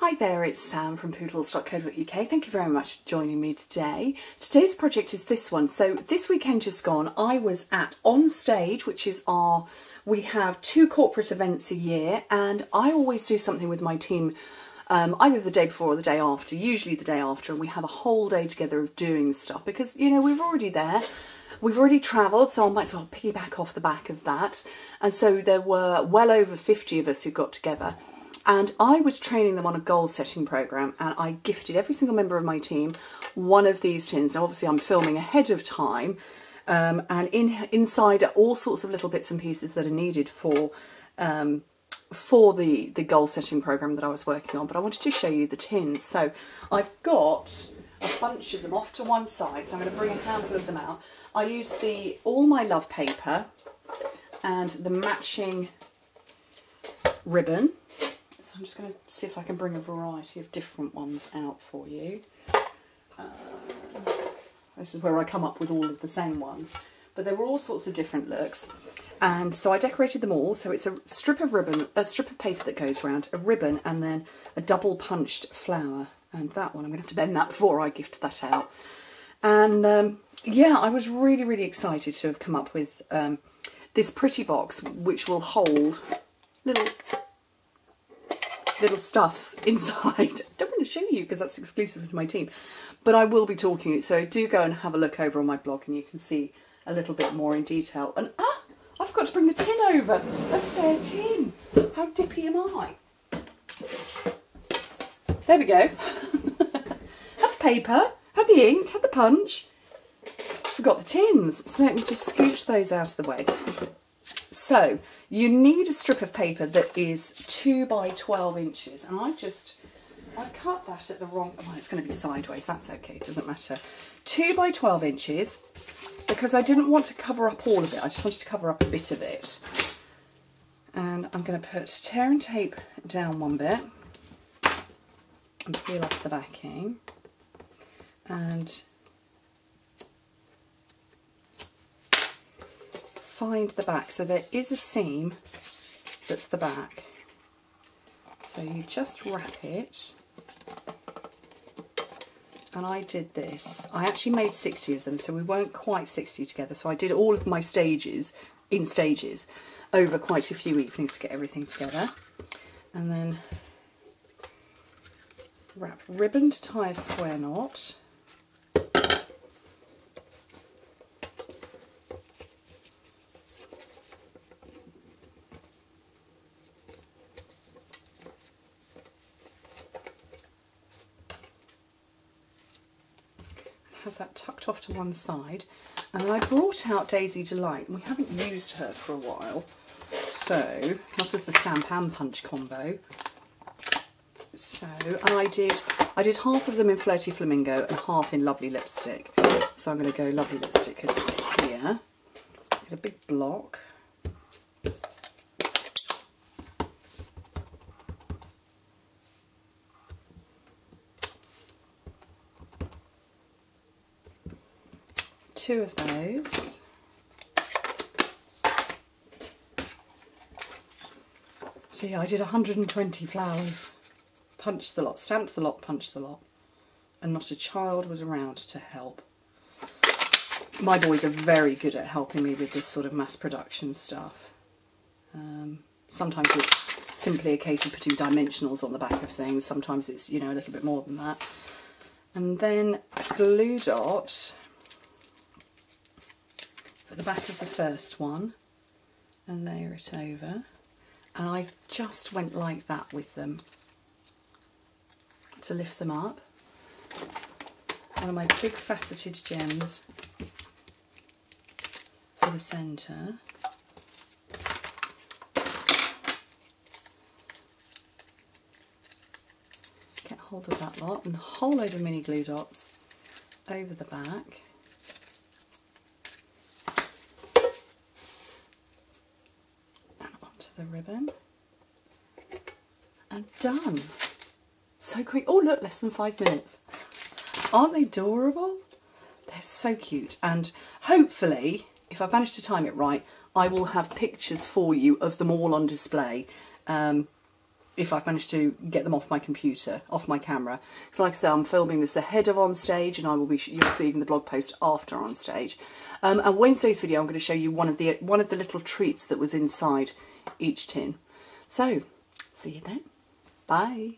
Hi there, it's Sam from Pootlers.co.uk. Thank you very much for joining me today. Today's project is this one. So this weekend just gone, I was at On Stage, which is we have 2 corporate events a year, and I always do something with my team either the day before or the day after, usually the day after, and we have a whole day together of doing stuff because, you know, we're already there. We've already travelled, so I might as well piggyback off the back of that. And so there were well over 50 of us who got together. And I was training them on a goal setting programme, and I gifted every single member of my team one of these tins. Now obviously I'm filming ahead of time, and inside are all sorts of little bits and pieces that are needed for the goal setting programme that I was working on. But I wanted to show you the tins. So I've got a bunch of them off to one side, so I'm going to bring a handful of them out. I used the All My Love paper and the matching ribbon. I'm just going to see if I can bring a variety of different ones out for you. This is where I come up with all of the same ones. But there were all sorts of different looks. And so I decorated them all. So it's a strip of ribbon, a strip of paper that goes around, a ribbon, and then a double punched flower. And that one, I'm going to have to bend that before I gift that out. And yeah, I was really, really excited to have come up with this pretty box, which will hold little stuffs inside. I don't want to show you because that's exclusive to my team, but I will be talking, so do go and have a look over on my blog and you can see a little bit more in detail. And I forgot to bring the tin over, a spare tin. How dippy am I? There we go. Had the paper, had the ink, had the punch, forgot the tins, so let me just scooch those out of the way. So you need a strip of paper that is 2 by 12 inches, and I've cut that at the wrong, well, it's going to be sideways, that's okay, it doesn't matter. 2 by 12 inches, because I didn't want to cover up all of it, I just wanted to cover up a bit of it. And I'm going to put tear and tape down one bit, and peel off the backing, and find the back. So there is a seam that's the back, so you just wrap it. And I did this, I actually made 60 of them, so we weren't quite 60 together, so I did all of my stages in stages over quite a few evenings to get everything together. And then wrap ribbon to tie a square knot. Have that tucked off to one side, and then I brought out Daisy Delight, and we haven't used her for a while, so not as the stamp and punch combo. So, and I did half of them in Flirty Flamingo and half in Lovely Lipstick. So I'm going to go Lovely Lipstick because it's here. Get a big block. Two of those. So yeah, I did 120 flowers. Punched the lot, stamped the lot, punched the lot. And not a child was around to help. My boys are very good at helping me with this sort of mass production stuff. Sometimes it's simply a case of putting dimensionals on the back of things. Sometimes it's, you know, a little bit more than that. And then a glue dot at the back of the first one and layer it over, and I just went like that with them to lift them up. One of my big faceted gems for the centre. Get hold of that lot and a whole load of mini glue dots over the back. The ribbon, and done. So quick. Oh look, less than 5 minutes. Aren't they adorable? They're so cute, and hopefully, if I manage to time it right, I will have pictures for you of them all on display if I've managed to get them off my computer, off my camera. Because like I say, I'm filming this ahead of on stage, and you'll see in the blog post after on stage. And Wednesday's video, I'm going to show you one of the little treats that was inside each tin. So, see you then. Bye.